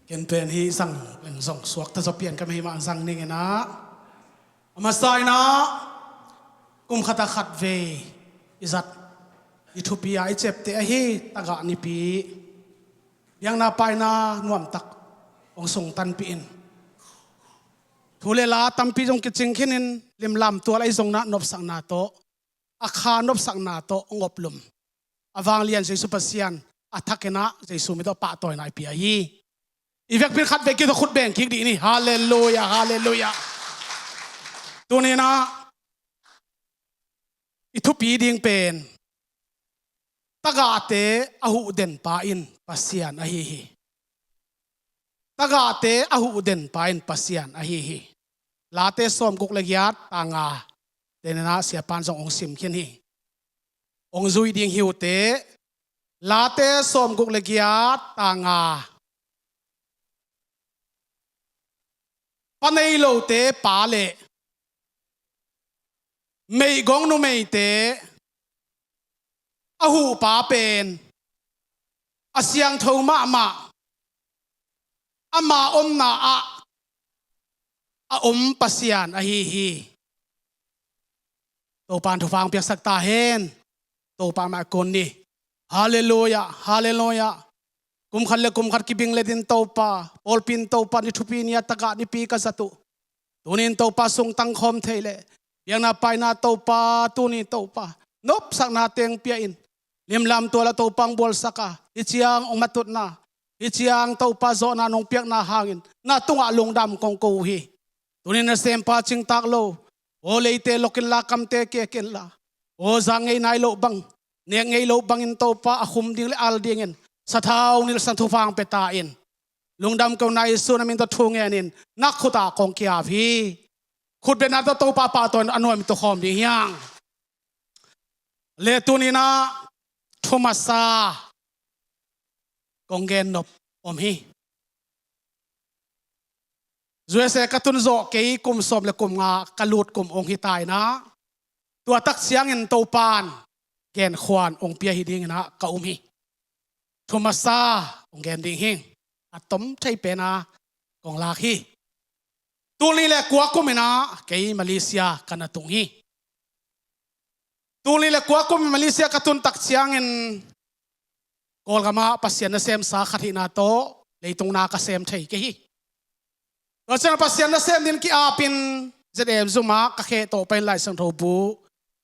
เกินเป็นที่สั่งเป็นส่งสวกถ้าจะเปลี่ยนก็ไม่มาสั่งนี่ไงนะมาใส่นะกุมขัดขัดเวอิจัดอิทุปีไอเจ็บเตะฮีตะกะนิปียังนาไปนานวมตักองส่งตันปีนทุเลลาตัมปีจงกิจจิงขินินลิมลำตัวไรทรงนะนบสังนาโตอาคานบสังนาโตงบลุมอวางเลียนใจสุปเซียนอัทักนะใจสุมิโตปะต่อยนายปีฮีอีเวกพิขัดเวกิโตขุดเบงคิกดีนี่ฮาเลลูยาฮาเลลูยาตัวนี้นะอิทุปีดิ่งเป็นตะกาเตอหุเดนปาอินปัสยานอหิฮิตะกาเตอหุเดนปาอินปัสยานอหิฮิลาเตสอมกุกเลกิยัดตางาเดนนะเสียปานสององสิมเขียนฮีองซุยดิ่งหิวเตลาเตสอมกุกเลกิยัดตางาปนัยโลเตปาเลไม่กงนุไม่เตอหูปาเป็นอาเซียงทงมาอามาอมนาอาอมปัสยานอหิฮิตัวปานทุฟังเปียกสักตาเฮนตัวปานมาคนนี่ฮาเลลูยาฮาเลลูยากุมขัดเลกุมขัดกิบิงเลดินตัวปาโอลปินตัวปานิทุปีนียตะกะนิปีกัสตุตัวนี้ตัวปาส่งตังคอมเทเลยังนาไปนาตัวปาตัวนี้ตัวปานบสักนาเตียงเปียอินเลี้ยมลำตัวละตัวปังบอลสักะอิจยังองมาตุดนาอิจยังตัวปาโซนานองเปียกนาหางอินนาตุงอาลงดำกงกูฮีตัวนี้นาเซมปาจิงตักโลโอเลยเตลกินลาคัมเตเกกินลาโอจังไงนายโลบังเนียงไงโลบังอินตัวปาอคุมดิ้งเลอัลดิ้งอินสะท้าวนิลสันทุฟังเปตาอินลงดำกับนายสุนามินตัวทุ่งเงินินนักขุดากงเกียพีขุดเป็นนาตัวปาปาตัวอนุมิตัวคอมดิ้งยังเลตุนีนาทุมาซากงเกนนบอมฮีจวยเสกตุนโจเกยกุมสมเลกุมงากลูดกุมองฮิตายนะตัวตักเสียงเงินตัวปานเกนขวานองเปียฮิดิ้งนะกะอุมฮีทุมาซากงเกนดิ้งฮิงอัตมใช่เป็นนะกงลาฮีตัวนี้แหละกัวกุมินะเกยมาเลเซียกันตุงฮีตัวนี้แหละกัวกุมมาเลเซียกตุนตักเสียงเงินกอลกามาปัสยานเซมสาขัดหินาโตเลยตรงนาคเซมไทยกี่เราจะปัสยานเซมดินกี่อาปินเจเดมซุมากะเคโตไปไล่สังทบู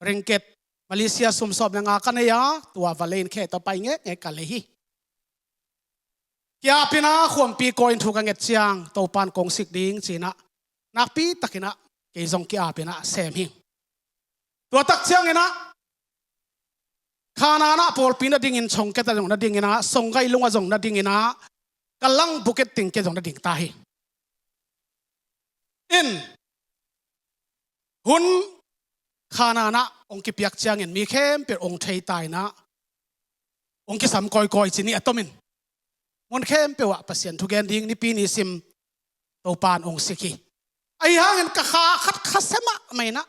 ริงเกตมาเลเซียซุมสอบยังอากันเนี่ยตัววาเลนเคโตไปเงี้ยกันเลยฮีกี่อาปินะขวมปีโกอินทุกันเงจียงโตปานกงสิกดิ้งจีนะนักปีตักินะเกยงกี่อาปินะเซมหิงตัวตักเชียงเงนะข้านานะพอลปีนัดดิ่งอินชงเกตจงนัดดิ่งอินะส่งไกลุงว่าจงนัดดิ่งอินะกำลังบุกเก็ตติงเกจงนัดดิ่งตาฮีอินหุ่นข้านานะองค์กิปยักเชียงอินมีเข้มเป็นองค์ไทยตายนะองค์กิสัมกอยจีนี่อัตมินมันเข้มเปวะปัสยันทุกแกนดิ่งนี่ปีนี้ซิมตัวปานองค์สิกีไอ้ห่างเงินกะขาขัดขัดเสมะไม่นะ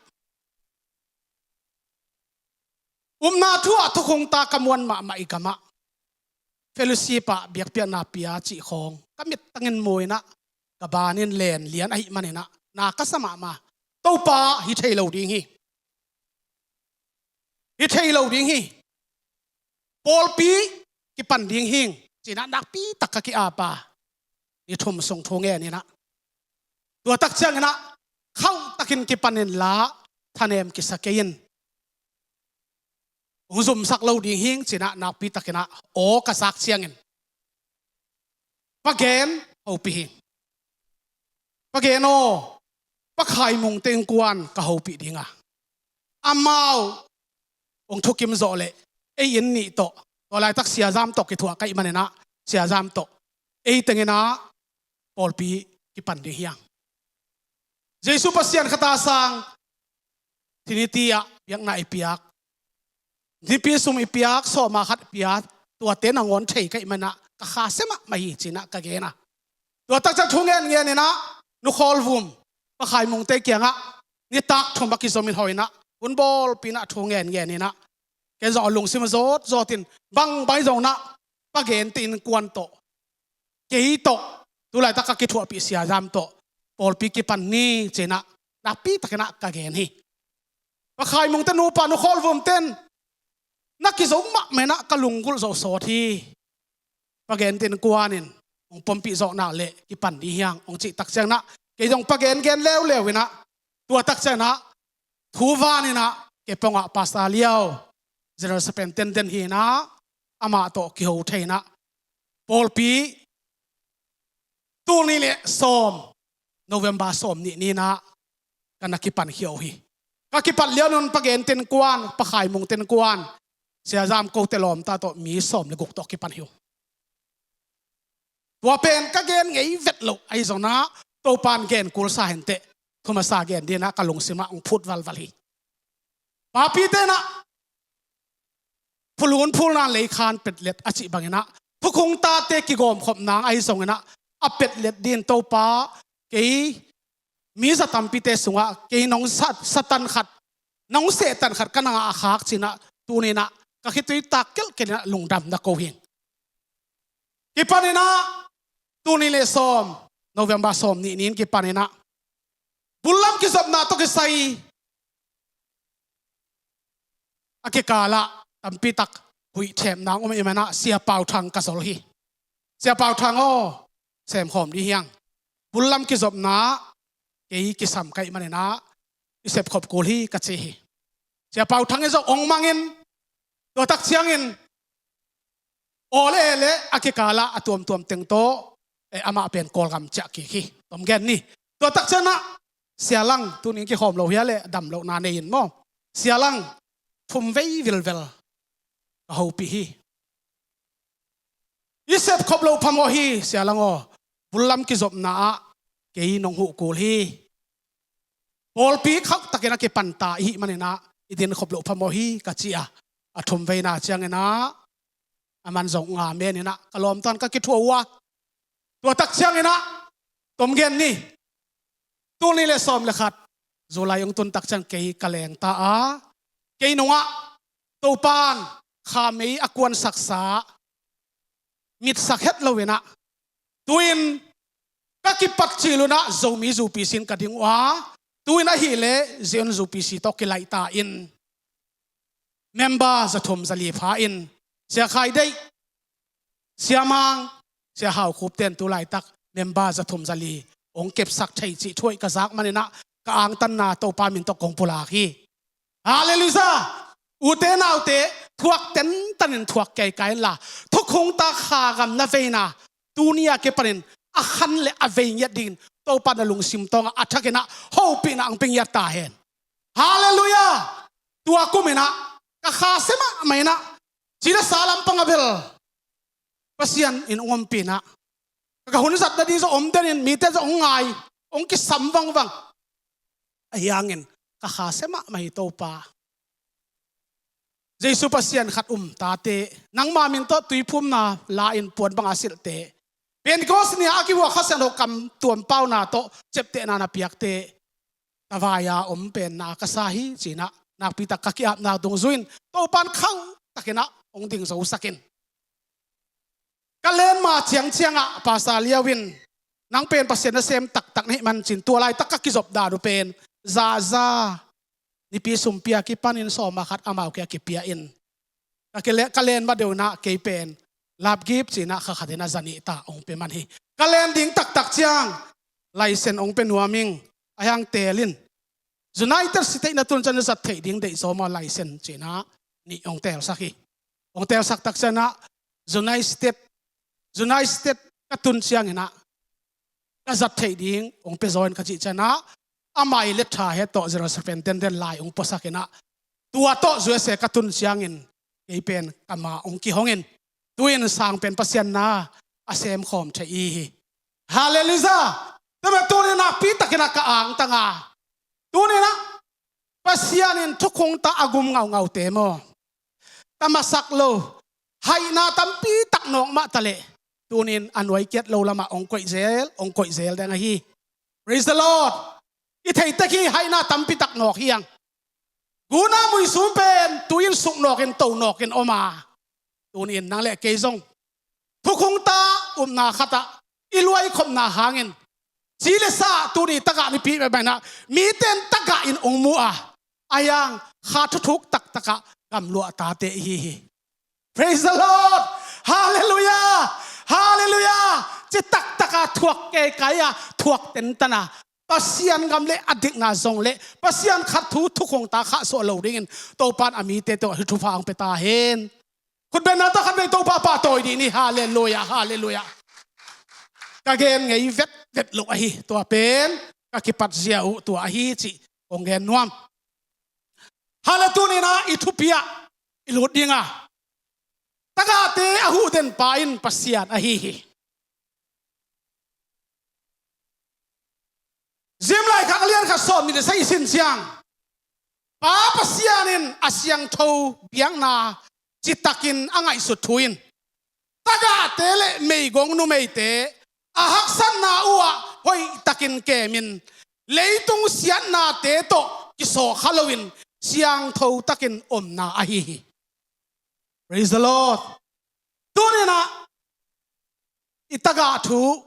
นาทั่วทุกคงตากำวันมาอีกมะเฟลุซีปะเบียกเปียนาปียจีของก็มิดตั้งเงินมวยนะกับบานินเลนเลียนไอ้มันเนี่ยนะนาก็สมามาตัวปาฮิเทโลดิ้งฮีปอลปีกิปันดิ้งฮิงจีน่านักปีตักกิอาปานี่ทุ่มส่งทงเงี้ยนี่นะตัวตักเชียงนะเข้าตักินกิปันเนนละท่านเอ็มกิสเกียนองซุมสักเราดิ่งหิงจีน่านักปีตักนะโอกระซักเชียงเงินปะเกนเอาปีหิงปะเกนโอปะไข่มุงเต็งกวนก็เอาปีดิ่งอ่ะอามาองทุกิมโจเลไอ้ยินนี่โตตัวไรตักเสียจามตกกิถัวไก่มันเนี่ยนะเสียจามตกไอ้ตึงนะปอลปีกิปันดิ่งยังเจสุปัสยันขตาสังทีนี้ตีอะยังนายปียกที่ปีสุมอีปียกสอมาขัดปียกตัวเต้นงอนเฉยกันมันนะก็ขาเสมะไม่จีนะก็เกนะตัวตักจะทุ่งเงี้ยนี่นะนุคอลฟุมปะไข่มุงเตเกียงะนี่ตักทุ่มบักกิสมินหอยนะ คุณบอลปีน่ะทงเงินนี่นะแกจะเอาลงซิมาโซดโซตินบังใบจงนะปะเกนตินกวนโตเกยโตตุลายตะกะกิทัวปีเสียจามโตปอลปีกิปันนี่เจนะนักปีตะกนะกะเกนฮีปะใครมงตะนูปานุคอลวมเต้นนักกิจงมะเมนะกะลุงกุลโซโซทีปะเกนตินกวนินองปมปีโซนาเละกิปันนี่ยังองจิตักเจนะเกยงปะเกนเกนเลววินะตัวตักเจนะทูวานี่นะเกปงะปาสตาเลียวเจริญสเปนเต้นฮีนะอามาโตกิโฮเทนะปอลปีตัวนี้เลยส้มโนเวมบาส้มนี่นะกันนักกิปันเขียวฮีกักกิปันเลี้ยวนนปะเกนเต็นกวนปะขายมุงเต็นกวนเสียจามโกเตลอมตาโตมีส้มเลยกุกโตกิปันเขียวตัวเป็นกักเกนไงเวทโลไอโซนะตัวปานเกนกุลสาเห็นเตะทุมาสาเกนดีนะกะลงสิมาองพุดวัลฮีปาปีเตนะพูลนั่นเลยคานเป็ดเล็ดอจิบังนะทุกคงตาเตกิโกมขบนางไอซงนะอเป็ดเล็ดดินโตป้าเกยมีสตัมปิเตสุงะเกยน้องสตันขัดน้องเสตันขัดกันงอาขักสินะตูนี่นะก็คิดตัวตาเกลกันนะลงดำนักโกหิงกิปานินะตูนี่เลยซ้อมโนเวมบาซ้อมนี่กิปานินะบุลลัมกิสับนาตกิไซอากิกาละตัมปิตักหุยเทมนางอมอิมานะเสียเป่าทางกระสลฮีเสียเป่าทางโอเสมหอมดีเฮียงบุลลัมกิจบนาเกยกิสัมไกมันนะอิเสพขบกูลีกัจเจฮีเสียเป่าทางเอจะองมังอินตัวตักเชียงอินโอเล่เล่อากิกาละตัวมเต็งโตอามาเป็นกอลกำจักกีตอมแกนนี่ตัวตักเชนะเสียลังตัวนี้กิหอมเราเฮียเล่ดำเรานาเนินมั้งเสียลังทุ่มเววิลเขาปีฮีอิเสพขบเราพมอฮีเสียลังอ๋อบุลลัมกิจบนาเกยนงหูกูลีปอลปีขักตะเกนักปันตาฮีมันนะอิดินขบเราพมอฮีกัจจีอาทุ่มเวน่าเชียงนะอามันส่งงาเมนี่นะกลอมตอนก็คิดทัวตัวตักเชียงนะตมเกนนี่ตัวนี้เลยซ้อมเลยขัดจุลายองตุนตักเชียงเกยกะเลงตาเกยนงะตัวปานข้ามีอากวนศักษามิดสักเฮ็ดเราเวนะตัวอินก็กิปัดจิลุนะโจมีจูปีสินกระดิ่งว่าตัวอินอะฮิเลเจนจูปีสิตอกิไลตาอินเมมเบอร์จะทมจะลีพาอินเสียใครได้เสียมังเสียหาวคูบเต้นตัวไลตักเมมเบอร์จะทมจะลีองเก็บสักไทยจิช่วยกระซักมันนะกางตันนาโตปามินตกงปุลาคีฮาเลลูยาอุเตนาอุเตทวกเต็นตันทวกไกลๆละทุกคงตาขากำนาเวนะตูเนียเก็บปนินอาคันเลอเวียดินโตปันลุงซิมตองอัฐกินะโฮปินะอังเป็นยาตาเห็นฮาเลลูยาตัวกูมินะกะขาเสมะไม่นะจีนสาลัมปังเบลปัสยันอินองปีนะกะหุ่นสัตว์ดีจะอมเดินมีแต่จะองไงองกิสัมวังไอ้ยังเงินกะขาเสมะไม่โตปาเจสุปัสยันขัดตาเตนังมามินโตตุยพุ่มนาลาอินปวนบังอาศิลเตเป็นกอสเนี่ยอากิวัวขัสนกำตัวเป้านาโตเจ็บเตนานาเปียกเตตาวายาเป็นนากษาฮิจีนะนักพิทักษ์กิอาบนาดงซุนโตปันเข้าตะกินะองดิ่งสูสักินกันเล่นมาเชียงภาษาเลียวินนังเป็นปัสยันเซมตักนี่มันจินตัวลายตักกิจบดาดูเป็นซานี่ปีสุมเปียกิปันินสอมาขัดอามาโอเคกิเปียอินกันเล่นมาเดี๋ยวนะเกยเป็นลาบกิบจีนะข้าขัดนาจันิตาองเป็นมันฮีกันเล่นดิ่งตักเชียงไลเซนองเป็นหัวมิงอายังเตลินจุนัยเตอร์สเตย์นัตุนจันทร์สัตย์เทดิ่งเดย์สอมาไลเซนจีนะนี่องเตลสักฮีองเตลสักตักเชียนะจุนัยสเตย์กัตุนเชียงนะก็สัตย์เทดิ่งองเป็นจอยขจิจนะอามาอิเล็กทราเฮโตเจอร์สเปนเดนไลองภาษาเกนะตัวโตจุเสกัตุนเชียงอินเกยเป็นกามาองกิฮงอินตัวอินสร้างเป็นปัสยันนาอาเซมขอมเชอีฮาเลลูยาแต่เมื่อตัวนี้นะปีตะกินะกะอ่างตั้งอาตัวนี้นะปัสยันอินทุกคงตาอากุมเงาเตโมตามาสักโลให้นาตัมปีตักนองมาทะเลตัวนี้อันไว้เกียรโลละมาองกอยเซลได้ไงฮี praise the Lord อีไทยตะกี้ให้นาตัมปีตักนอกเฮียง guna mui sumpen tuin suk nokin to nokin oma tunin nang le keizong thukung ta na khata ilwai khom na hangin chile sa tuni taka ni pi ba na mi ten taka in ongmu a ayang kha thuk tak taka kam lu ta te hi praise the Lord hallelujah hallelujah chi tak taka thuak ke kaya thuak ten tana pasian gam le adik na zong le pasian khat thu thukong ta kha so lo ringin to pan ami te to thu phang pe ta hen kun ben na ta khan to pa pa toy di ni hallelujah hallelujah kagen ngai vet lo ahi to pen ka kipat zia u to ahi chi ongen nuam halatuni na Ethiopia ilut dinga Tagah te Ahuh Denpa in Pasian Ahihi Zimlai kakalian ka som ni sa isin siang pa Pasianin asyang tho biang na chitakin angai sutuin Tagah te le meigong nu meite ahaksan na uwa hoi takin kemin leitung sian na te to kiso Halloween siang tho takin om na ahihi praise the Lord tunina itaga thu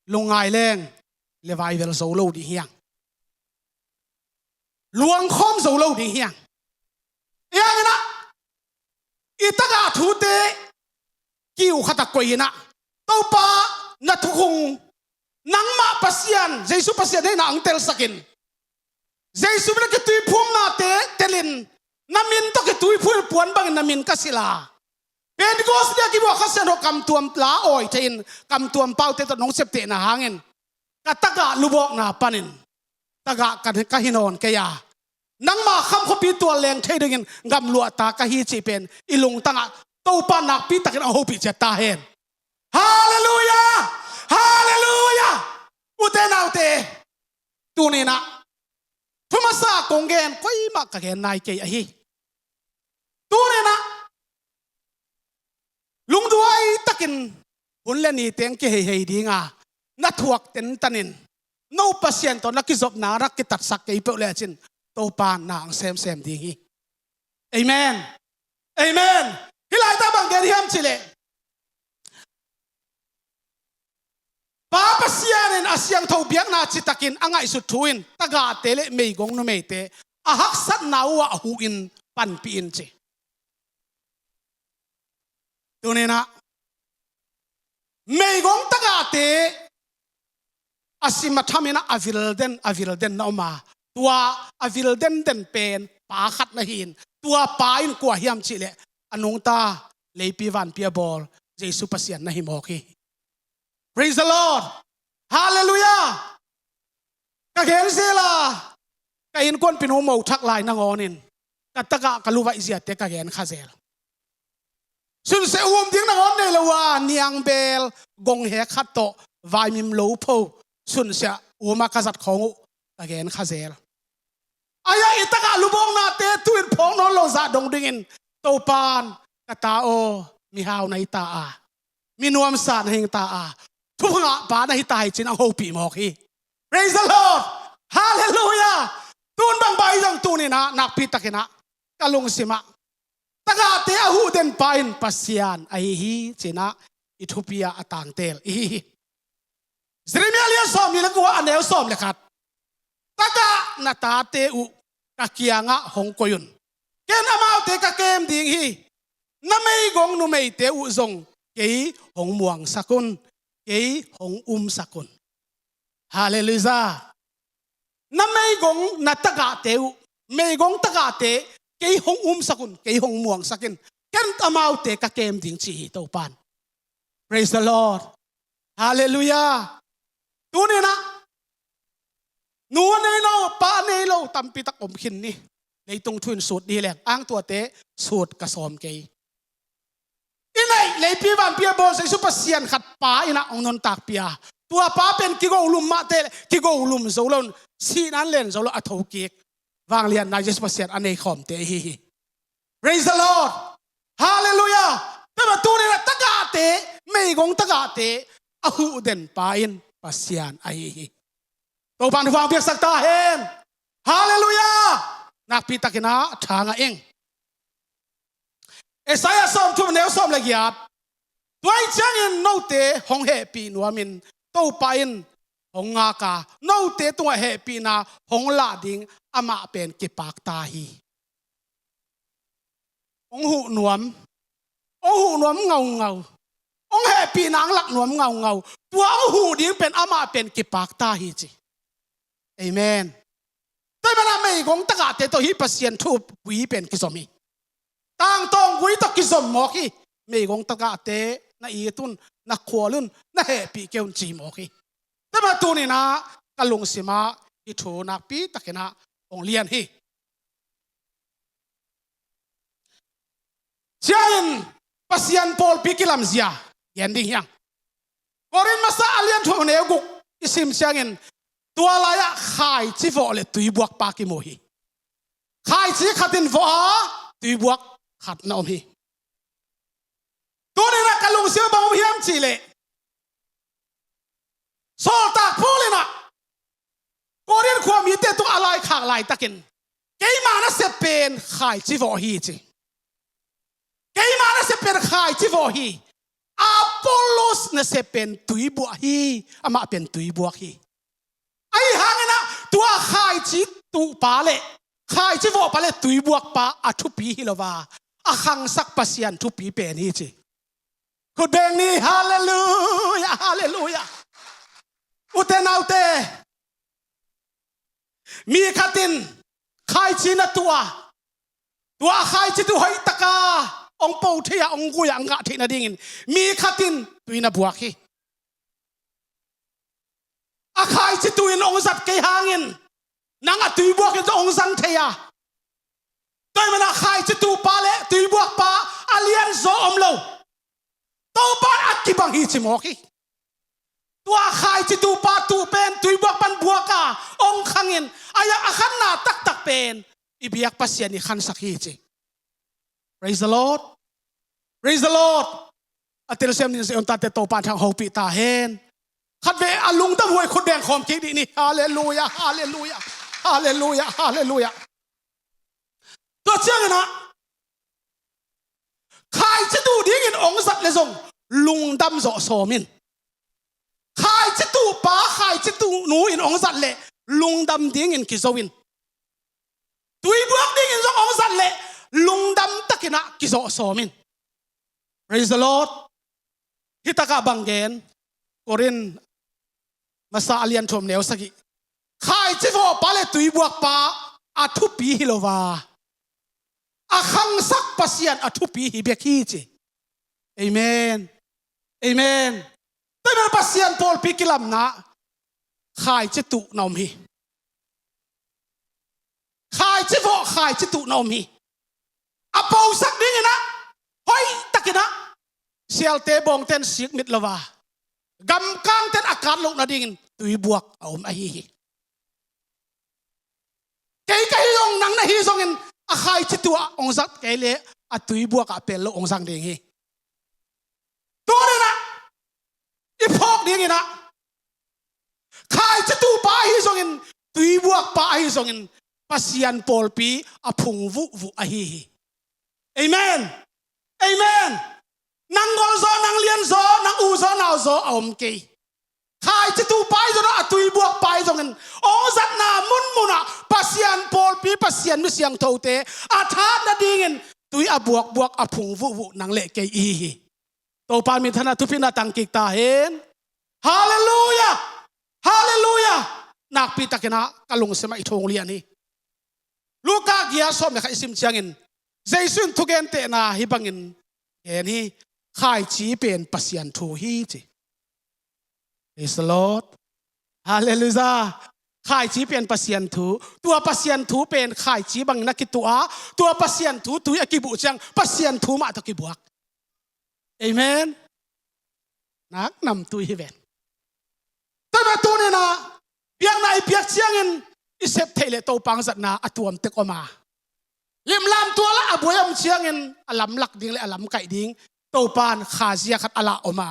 lungai leng levai vel zo lo di hiang luang khom zo lo di hiang yang na itaga thu te kiu khata koina topa na thukung nang ma pasian Jesu pasian na ang tel sakin Jesu na kitui phum na te telin namin to kitui phul puan bang namin kasila Pentecostal dia kibo khasen ho kam tuam la oi thein kam tuam pau te to nong septe na hangin kataga lubok na panin taga kan kahinon kaya nang ma kham khopi to leng theidingin ngam lua ta ka hi chi pen ilung tanga to pa nak pi takin ho pi cha ta hen hallelujah hallelujah uten autte tunina thumasa kongen koi ma ka gen nai ke ahi tunina lungduai takin hunleni teng ke hei dinga na thuak ten tanin no pasien to nakizop na rak kitat sak ke pe le chin to pa na ang sem dingi amen amen hilai ta bang geriam chile pa pasianin asyang tho biak na chitakin angai su thuin Tagah tele meigong no meite ahak sat nawa Ahuh in pan pi in che tunena meigong Tagah te asima thamina avil den na ma tua avil den pen pa khat na hin tua pa in kwa hiam chile anung ta leipi van pia bol Jesu pasian na himoki praise the Lord hallelujah ka gen sela ka in kon pinu mo thak lai na ngonin kataka kaluwa izia te ka gen khazel sun se ding na ngon nei lawa niang bel gong he khat to vai mim lo pho sun sia uma kazat khongu again khazel aya itaka lubong na te tuin phong no lo za dong dingin topan kata o mi hau na ita a minuam san heng ta a thunga pa na hitai chin ang hopi mo khi praise the Lord hallelujah tun bang bai jang tunina nak pitakina kalung sima Tagah te Ahuh Denpa in Pasian Ahihi china Ethiopia atang tel ihi Zrimialia som ni lagwa anel som lekat Tagah na ta te u kakianga hong koyun ken amau te ka kem ding hi na mei gong nu mei te u zong kei hong muang sakun kei hong sakun hallelujah na mei gong na Tagah te u mei gong Tagah te kei hong sakun kei hong muang sakin ken amau te ka kem ding chi to pan praise the Lord hallelujah tunina nuan nei lo pa nei lo tampi tak om khin ni leitung thun sut di leng ang tua te sut ka som ke inai leipi ban pia bol sai su pasian khat pa ina ongnon tak pia tua pa pen ki go ulum ma te ki go ulum zolon sin an len zolo athau ki wang lian na Jesus pasian anei khom te hi praise the Lord hallelujah tama tunina Tagah te meigong Tagah te Ahuh Denpa in Pasian Ahihi to pan wang biak sakta hen hallelujah นักพิตากินะทางเองเอสายาสอมทุบเนวสอมละเกียบตัวไอ้จังอินโนเตหงเฮปีนัวมินโตไปอินหงงากาโนเตตัวเฮปีนาหงลาดิงอามาเป็นกิปากตาฮีองหูนวมเงาองเฮปีนางหลักนวมเงาตัวองหูดิงเป็นอามาเป็นกิปากตาฮีจีเอเมนแต่เวลาไม่กงตะกาเตตัวฮีปัสเซียนทูบวีเป็นกิสมีต่างตรงวีตกิสมหมอกีไม่กงตะกาเตน่าอีตุนน่าขวาลุนน่าเฮปีเกี่ยวจีหมอกีแต่มาตัวนี้นะกะลงสิมาอีทูนักปีตะกินะองเลียนฮีเชียนปัสยันพอลปีกิลามเซียยันดิ้งยังกอรินมาซาเลียนทูเนกุกอิสิมเชียนตัวลายขายจีฟอเลตุยบวกปากิโมฮีขายจีขัดินฟอตุยบวกขัดนอมฮีตัวนี้นะกะลุงเสียบังพิมจีเลโซตากพูเลยนะกอรินความมีเตตัวอะไรขากลายตะกินเกี่ยมานะเสเป็นขายจีฟอฮีจีเกี่ยมานะเสเป็นขายจีฟอฮีอัปโปโลสนะเสเป็นตุยบวกฮีอามาเป็นตุยบวกฮีไอ้หางนะตัวขายจีตุปาเลขายจีฟอปาเลตุยบวกปาอัทุปีฮิลวาอาขังสักปัสยันทุปีเป็นฮีจีคุณเบงนี่ฮาเลลูยาฮาเลลูยาอุเทนเอาเตมีขัดินขายจีนตัวขายจีตัวให้ตะกาองปูเทียองกุยอังกะที่นาดิ่งมีขัดินตุยนาบวกฮีอาขายจิตุยนองสัตเกยหางินนางตุยบวกกันจะองสังเทียตัวมันอาขายจิตุปาเลตุยบวกปาอาเลียนโซอมโลตัวปาอักกิบังฮีจิโมกีตัวขายจิตุปาตูเป็นตุยบวกปันบวกกาองขังเงินอายะอาขันนาตักเป็นอิบิยักปัสยานิขันสักฮีจิ Praise the Lord Praise the Lord อัตเตอร์เซมนินเซอนตาเตโตปานทางโฮปิตาเฮนขัดเวอลุงตะหวยคนแดงขอมคิดนี่ฮาเลลูยาฮาเลลูยาฮาเลลูยาฮาเลลูยาตัวเชื่อกันนะใครจะดูดีกินองสัตว์เลยส่งลุงดำโสโสมินใครจะดูป้าใครจะดูหนูอินองสัตว์เลยลุงดำดีกินกิโซวินตุยบวกดีกินส่งองสัตว์เลยลุงดำตะกินะกิโซโสมิน Praise the Lord ฮิตากาบังเกนกอรินมาซาเลียนชมเนวสกิขายจิโฟปาเลตุยบวกปาอัทุปีฮิโลวาอาขังสักปัสยันอัทุปีฮิเบคีจิเอเมนเอเมนแต่เมื่อปัสยันพอลปีกิลามนะขายจิตุนอมฮีขายจิโฟขายจิตุนอมฮีอาเปาสักดิ้งนะเฮ้ยตะกินะเซียลเตบองเตนสิกมิดลวากำกางเต้นอากาศลงนาดิ่งตุยบวกเอาไม่ฮีเกยก็ยองนังนะฮีส่งเงินอาใครจิตัวองสักเกยเละอาตุยบวกอาเป็นโลองสังดิ่งฮีตัวนี้นะอีพอกดิ่งนะใครจิตัวป้าฮีส่งเงินตุยบวกป้าฮีส่งเงินปัสยันพอลปีอาพุงวุอาฮีเอเมนเอเมนนางกอลโซนางเลียนโซนางอูโซนาวโซอมกีขายจิตูไปจนตุยบวกไปจงกันองสัตนามุนมุนะปัสยันพอลปีปัสยันมิเสียงโตเตอาทานาดิ่งตุยอบวกอพุงวุนางเละเกอีโตปามิธนาทุพินาตังกิกตาเห็นฮาเลลูยาฮาเลลูยานักปีตะกินะกะลงสมัยทงเลียนี่ลูกาเกียสอมเนี่ยขายซิมเชียงินเจสุนทุกเกนเตนาฮิบังินเอ็นี่ขายจีเป็นปัสยันทูฮีจีPraise the Lord ฮาเลลูยาขายจีเป็นปัสยันทูตัวปัสยันทูเป็นขายจีบังนักกิตัวปัสยันทูตุยกิบุจังปัสยันทูมาตะกิบวกเอเมนนักนำตุยฮิเวนแต่มาตัวนี้นะเพียงในเพียงเชียงเงินอิเซปเทเลโตปังสัตนาอตัวมเตกอมาเลี่ยมลามตัวละอบวยมเชียงเงินอลัมหลักดิ้งและอลัมไก่ดิ้งโตปานขาเสียขัดอลาออกมา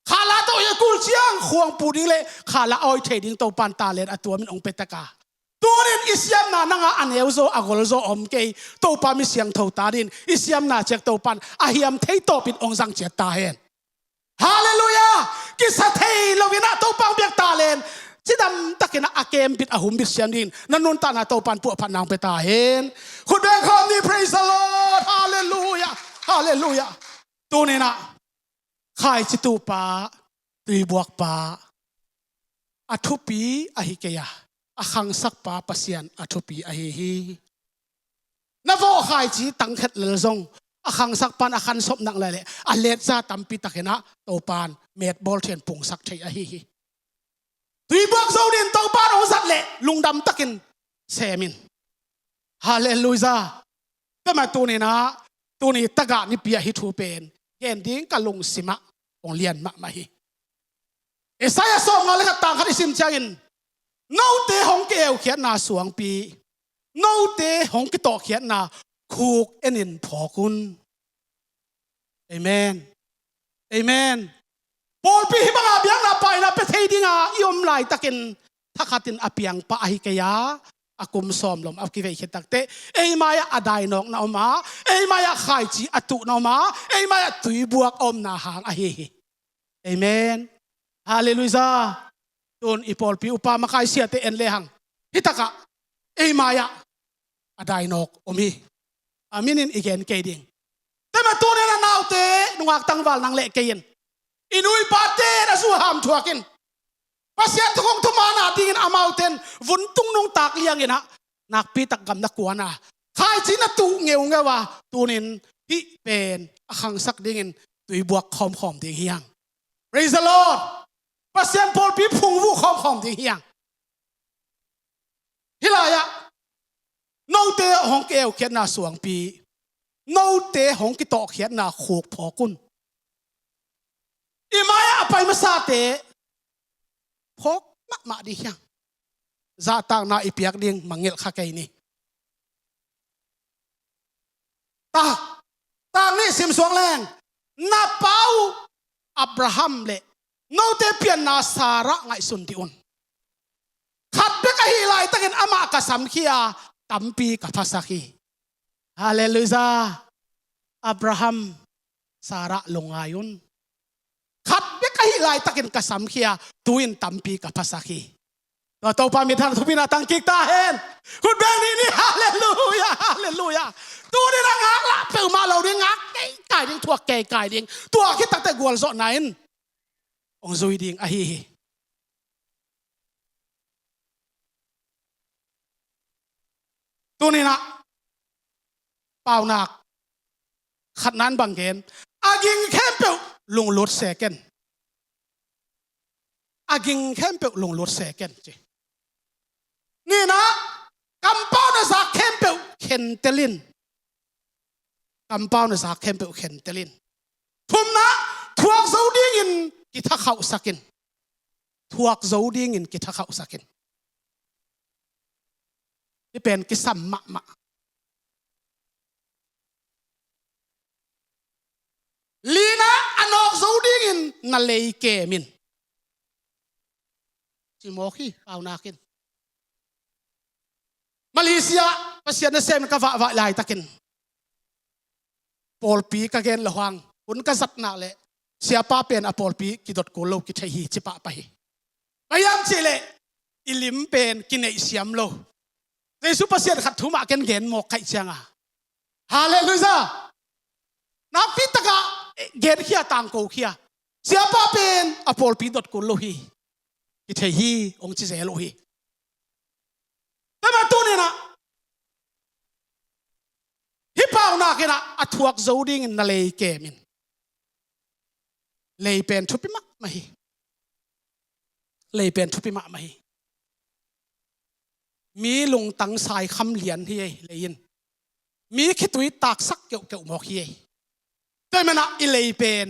ขาลาโตยกูเชียงควงปูดิ้งเลยขาละอ้อยเทดิ้งโตปานตาเลนอตัวมันองเปตกา ตัวนี้อิสยามนานังอันเอวโซอากอลโซอมเกย์ตัวปามิเสียงทูตาดินอิสยามนาเจกตัวปันอาฮิยามเทยโตปิดองสังเจตาเฮนฮาเลลูยากิสเทยโลวินาตัวปังเบียกตาเลนจิดำตะกินะอาเกมปิดอาหุมบิดเสียงดินนันนุนตานาตัวปันพวกพันนางเปตาเฮนคุณแบงคอมนี่ praise the Lord ฮาเลลูยาฮาเลลูยาตัวนี้นะขายจิตูปาตุยบวกปาอัทุปีอหิเกียอาขังสักปาปัสยันอัทุปีอหิฮีนโวขายจีตังเข็ดเลลซงอาขังสักปานอาขันศพนักเลยเลยอเลซ่าตัมปีตะเกนะโตปานเมดบอลเทียนปุ่งสักชัยอหิฮีตุยบวกโซดินโตปานองสัตเละลุงดำตะกินเซมินฮาเลลูยาแต่มาตัวนี้นะตัวนี้ตะกะนี่เปียฮิทูเป็นเกณฑ์ดิ้งกับลุงสิมะองเลียนมะมาฮีเอสายส่งมาเลยกับต่างกันอิสิมจังอินโน้ตเตหงเกลเขียนนาสวงปีโน้ตเตหงกิโตเขียนนาคูกเอ็นินพอคุณเอเมนเอเมนปอลปีบังอาเบียงนาไปนาเปเทดิงายอมไลตะกินทักขัดินอเปียงปะอหิกยาอากุมซอมลมอักกิเวขิตักเตเอมายาอดายนอกนาอมาเอมายาขายจีอตุนาอมาเอมายาตุยบวกอมนาหางอหิเอเมนฮาเลลูยาตุนอีปอลปีอุปามาคายเสียเตเอ็นเลหังฮิตากะเอมายาอดายนอกอมีอามินินอีเกนเกดิงแต่มาตัวนี้นะนาวเตนุงักตังวัลนังเละเกยินอินุยปาเตนะสู้หามทัวกินภาษาทุกคนทุกมานาดิ่งอามาวเทนวุ่นตุงนงตากเลี้ยงอินะนักปีตักกำนักกวนนะใครจีน่ะตุเงี้ยวเงี้ยวว่าตัวนี้ฮิเป็นขังสักดิ่งตุยบวกคอมดิ่งเฮียง Praise the Lord ภาษาพอลปีพุงวูคอมดิ่งเฮียงฮิลายะโนเตหงเกลเขียนนาสวงปีโนเตหงกิโตเขียนนาโขกพอกุนอีมายะไปมาซาเตพกมาดิยังซาตังนาอีเปียกดิ่งมังเงลข้าไกนี่ตางนี่สิมสวงแรงนาเป้าอับราฮัมเล่โนเตเปียนนาซาระไงสุนติอุนขัดเบกะฮีไลตะกินอามากะสัมขียตัมปีกับภาษาคีฮาเลลูยาอับราฮัมซาระลงอายุนขัดเบกะฮีไลตะกินกะสัมขียตุอินตัมปีกับภาษาคีตัวปามิทานทุบินาตังกิกตาเห็นคุณแบงนี่ฮาเลลูยาฮาเลลูยาตัวนี้นะงักละเปิลมาเราเนี่ยงักไก่ดิ่งทั่วไก่ดิ่งตัวคิดตั้งแต่กวนสดไหนองซุยดิ่งอหิตัวนี้นะเปล่าหนักขัดนั้นบังเกนอากิงแคมเปิลลงรถเซกันอากิงแคมเปิลลงรถเซกันจีนี่นะกำเป้าในสากแคมเปิลเข็นเตลินกำเป้าในสากแคมเปิลเข็นเตลินทุ่มนะทวกโซดิ้งินกิทักเขาสักินทวกโซดิ้งินกิทักเขาสักินที่เป็นกิสัมมะลีนะอนอกโซดิ้งินนาเลเกมินจิโมคีเอานากินมาเลเซียภาษาเนเซมกะวะลายตะกินปอลปีกะเกนละหวังคุณกษัตริย์นาเลเสียป้าเป็นอปอลปีกิดดโกโลกิชัยฮีจิปะไปพยายามสิเลอิลิมเป็นกินไอเสียมโลในสุภาษิตขัดทุมาเกนเกนหมกไข่เชียงอ่ะฮาเลลูยานับพิตกะเกนเขียต่างกูเขียเสียป้าเป็นอปอลปีดดโกโลฮีกิชัยฮีองค์จิเซโลฮีแต่มาตัวนี้นะฮิปเอาหนักนะอัฐวกโจดิ้งนั่นเลยเกมินเลยเป็นทุบปิมะไม่เลยเป็นทุบปิมะไม่มีลงตังสายคำเหรียญที่เลยยินมีคิดวิตากสักเกี่ยวหมอกที่แต่มันอะอิเลยเป็น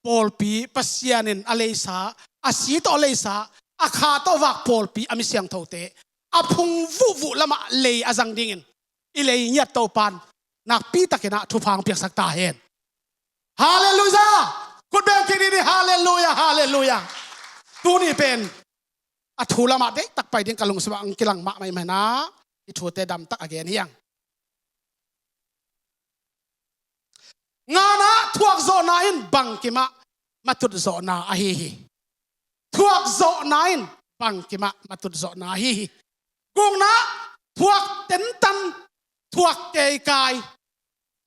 ปอลปีปัสยานินอะไรสาอาศีตอะไรสาอาคาโตวักปอลปีอามิเสียงเท่าเตอาพุงวุละมาเลยอาจังดิ่งอิเลยยัดโตปันนักปีตะกินะทุพังเปียกสักตาเห็นฮาเลลูยาคุณเบงกินนี่ฮาเลลูยาฮาเลลูยาตัวนี้เป็น a thula ma de tak pai ding kalung swa ang kilang ma mai mana I thu te dam tak again hiang ngana thuak zo na in bang kima matut zo na ahihi thuak zo na in bang kima matut zo na ahihi kung na thuak ten tan thuak kei kai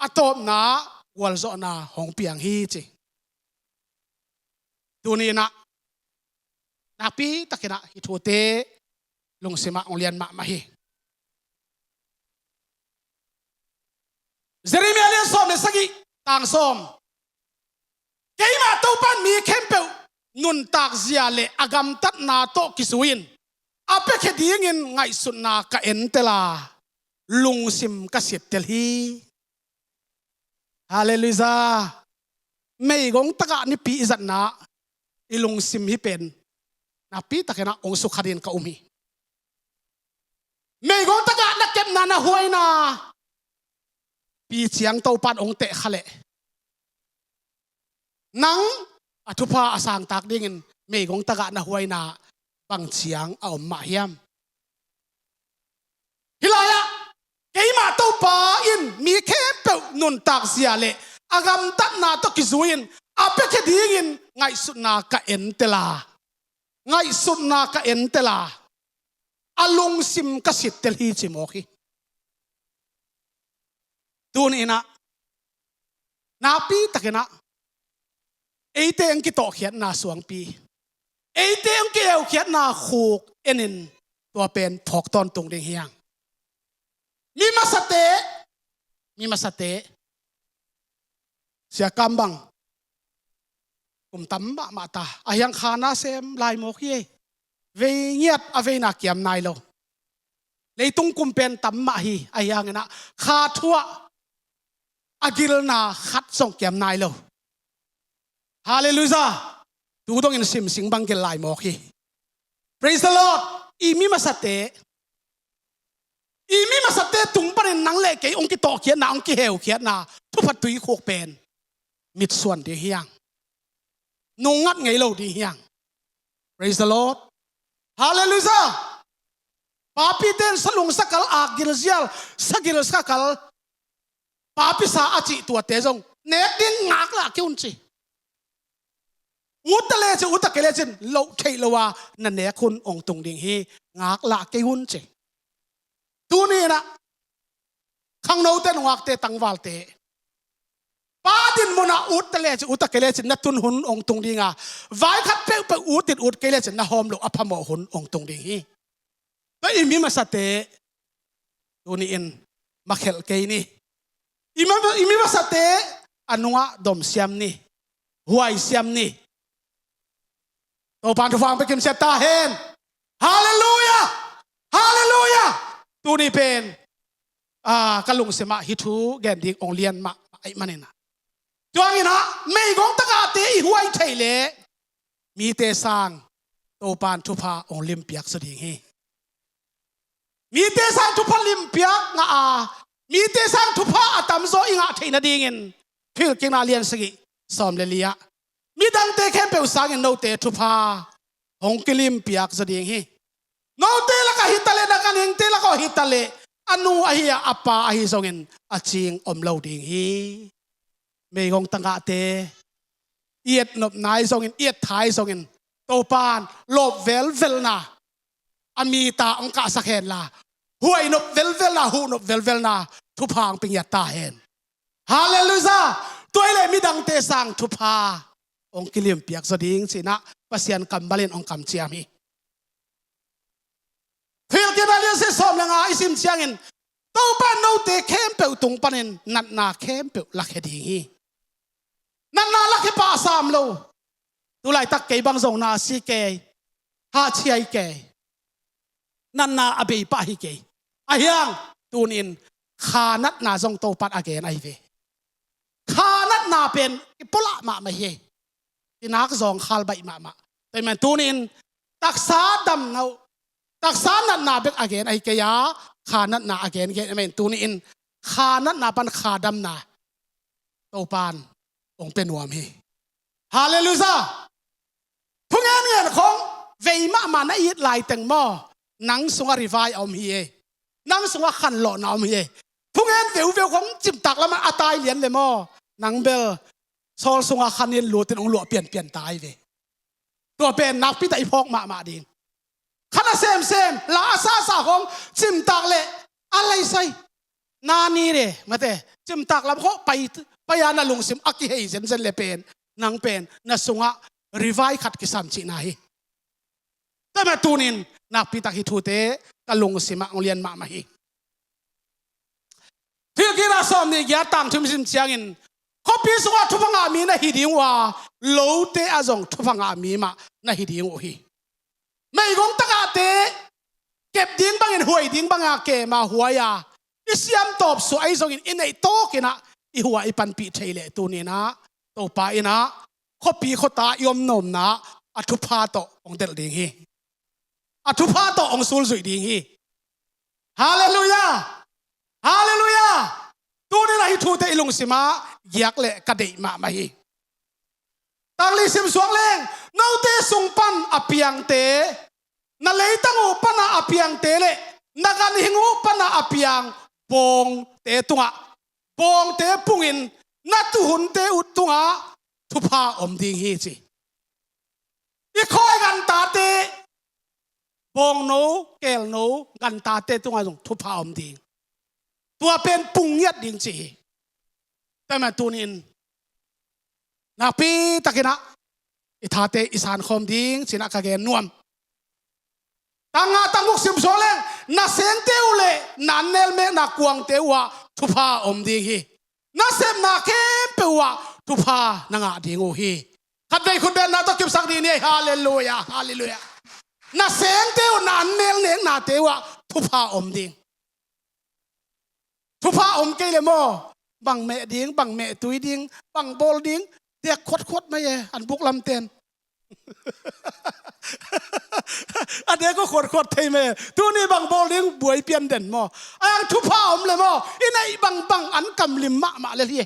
atom na wal zo na hong piang hi chi tuni na napi takina hi thu te lung sima ong lian ma hi Jeremia lian som le sagi tang som keima to pan mi kempeu nun tak zia le agam tat na to kisuin ape khedingin ngai sun na ka entela lung sim ka sit tel hi hallelujah mei gong taka ni pi izat na ilung sim hi pen na pi takena ong sukharin ka umi mei gong taka na kep na na huai na pi chiang to pan ong te khale nang athupa asang tak dingin mei gong taka na huai na bang chiang a om ma hiam hilaya keima to pa in mi khe pe nun tak sia le agam tat na to kizuin ape ke dingin ngai sut na ka entela ngai sut na ka entela alung sim ka sit tel hi chimoki tun ina napi takena eite ang ki to khiat na suang pi eite ang ki au khiat na khuk enin to pen phok ton tung ding hiang mi masate sia kambang kum tamba mata ayang khana sem lai mo khi ve ngiat ave na kiam nai lo leitung kum pen tamma hi ayang na kha thua agil na khat song kiam nai lo hallelujah tu dong in sim sing bang ke lai mo khi praise the lord imi masate tung panin nang le ke ong ki to khian na ong ki heu khian na thu phat tui khok pen mit suan de hiang nungat ngei lo di hiang praise the lord hallelujah papi ten salung sakal agil zial sagil sakal papi sa achi tua te jong nek ding ngak la ki un chi utale che utakele chen lo thei lowa na ne khun ong tung ding hi ngak la ke hun che tu ni na khang no ten ngak te tangwal te pa din mona utale che utakele chen na tun hun ong tung dinga vai khat pe pe utit ut kele chen na hom lo aphamo hun ong tung ding hi ba imi masate tu ni in makhel ke ni imi masate anunga dom siam ni huai siam ni to pan fang pe kim seta hen hallelujah hallelujah tu ni pen kalung sema hitu gen dik ong lian ma ai manena chuang ina mei gong taka te I huai thaile mi te sang to pan thu pha ong lim piak sa ding hi mi te sang thu pha lim piak nga mi te sang thu pha atam zo inga theina dingin phil king na lian sagi som le lia mi dang te khem pe usang in no te thu pha hong kilim piak sa ding hi no te la ka hitale na kan hing te la ko hitale anu ahia apa ahi zongin aching om lo ding hi mei gong tanga te iet nop nai zongin iet thai zongin to pan lop vel na ami ta ong ka sakhen la huai nop vel na hu nop vel na thu phang ping ya ta hen hallelujah toile mi dang te sang thu pha ong kilim piak so ding china pasian kambalin ong kam chiam hi phil ke dalian se som langa isim chiangin to pan no te khem pe tung panin nat na khem pe la khedi hi nat na la khe pa sam lo tu lai tak ke bang zong na si ke ha chiai ke nan na abe pa hi ke ahyang tunin khanat na zong to pat again ai ve khanat na pen ipola ma ma he tinak zong khal bai ma tai man tunin taksa dam no taksa nat na bek again ai ke ya khanat na again ke men tunin khanat na pan khadam na to pan ong penuam hi hallelujah phungen ngen khong เวมามานะอีดลายแต่งมอนังสงรีไวเอามีเอนังสงขันหล่อเอามีเอทุกเงินเววของจิมตักแล้วมันตายเหรียญเลยมอนังเบลโซลสงขันเงินหลุดเป็นองหลวเปลี่ยนตายเวตัวเป็นนักพิทัยพกมาดิงขณะเซมลาซาซาของจิมตักเลยอะไรใส่นานี่เร่มาเตจิมตักแล้วเขาไปยานาลุงซิมอักเฮยเซนเลเป็นนางเป็นนาสงะรีไวขัดกิสัมชินาฮีแต่มาตูนินนักพิทักษ์ทูเตกลุงซิมองเลียนมาฮีที่กิราสอมนี่ยาตังทุมซิมเชียงินเขาพิสูจน์ทุพังอามีนะฮิดิงว่าโลเตอาจงทุพังอามีมานะฮิดิงโอฮีไม่กงตะกาเตเก็บดิ้งบางเงินหวยดิ้งบางอาเกมาหัวยาอิสยามตบสวยจงอินไอโตกินะอีหัวอีปันปีเทเลตัวนี้นะตัวไปนะเขาปีเขาตายอมนมนะอัทุพาโตองเดลดิ้งฮีอัทุพาโตองสูลสุยดิ้งฮีฮาเลลูยาฮาเลลูยาตัวนี้นะฮิทูเตอิลุงสิมาอยากเละกระเดยมาฮีตั้งลิซิมสวงเลงนาวเตสุงปันอภิยังเตนาเลยตั้งอุปนาอภิยังเตเลนักันหิงอุปนาอภิยังบงเตตุงะบงเตปุงินนัตุหุนเตอุตุงะทุพาอมดิงฮีจีอีคอยกันตาเตบงโนเกลโนกันตาเตตุงะจงทุพาอมดิงตัวเป็นปุงเงียดดิงจีแต่มาตูนินนักปีตะกินะอิทาเตอิสานคอมดิงจินักกะเกนนวมตั้งตั้งมุกซิมโซเลงนักเซนเตวเลนันเนลเมนักกวางเตวะทุพาอมดิงฮีนักเซมนักเข้มเปวะทุพานางาดิงโอฮีขัดใจคุณเบนนาตกิบสักดีเนี่ยฮาเลลูยาฮาเลลูยานักเซนเตวนันเนลเนงนาเตวะทุพาอมดิงทุพาอมเกลโมบังเมดิงบังเมตุยดิงบังโบลดิงเด็กขดไม่เออันบุกลำเต็นอันเด็กก็ขดไทยเมตัวนี้บังโบลดิงบวยเปียนเด่นโมอันทุพาอมเลยโมอินไอบังอันกำลิมมาเลยที่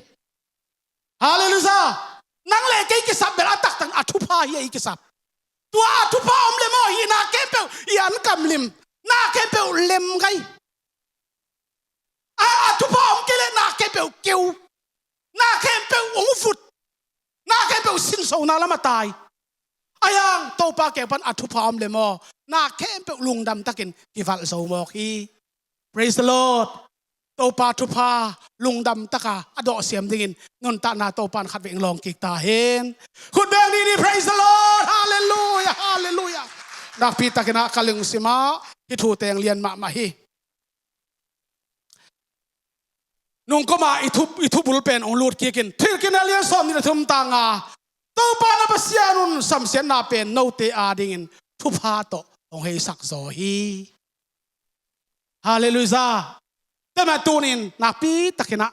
ฮาเลลูยานังเล่เกย์กิสับเบลตักตังอัทุพาเฮียกิสับตัวอัทุพาอมเลยโมฮีนาเกเปลยันกำลิมนาเกเปลเลมไงทุพอมเกลนาเกเปลเกียวนาเกเปลองฟุดนาเกเปลสินโซนาละมาตายอายังโตปาเกปันอัทุพอมเลโมนาเกเปลลุงดำตะกินกิฟัลโซโมกี praise the Lord โตปาทุพาลุงดำตะกาอดอเสียมดิ่งนนตานาโตปานขัดเวงลองกิกตาเห็นคุณเบลนี่ praise the Lord ฮาเลลูยาฮาเลลูยานักปีตะกินะกะลึงสิมาฮิทูเตงเลียนมาฮีนุ่งก็มาอิทุบุลเป็นองลูดกินที่กินอะไรสอมนี่ทุ่มตางาตัวปานาปัสยานุนสัมเสียนนาเป็นโนเตอาดิ่งทุพาโตองเฮสักโซฮีฮาเลลูยาแต่มาตูนินนักปีตะกินะ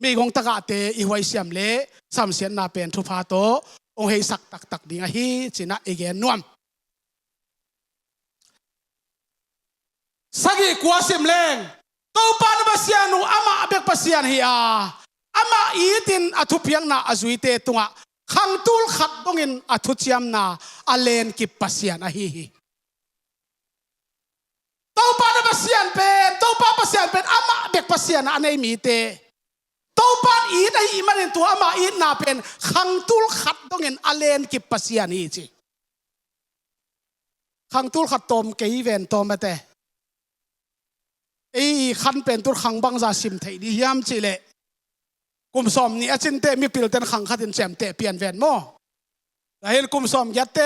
มีกงตะกะเตอีไวเสียมเล่สัมเสียนนาเป็นทุพาโตองเฮสักตักดิ่งฮีจินะเอเกนนวมสักิกัวสิมเลงตัวปานPasian nu ama abek Pasian hiya ama itin athupiang na azuite tunga khangtul khat dongin athuchiam na alen ki Pasian AhihiตัวปานPasianเป็นama abek Pasian anei mi teตัวปานอีได้อีมันตัวamaอีนาเป็นkhangtul khat dongin alen ki Pasian hi chi khangtul khat tom kei ven tom ateไอ้ขันเป็นตัวขังบังซาซิมไทยดิยามจิเลกุมสอมนี่อาจินเตมีปิลเตนขังขัดินแจมเตเปลี่ยนแวนโมแต่เห็นกุมสอมยัดเต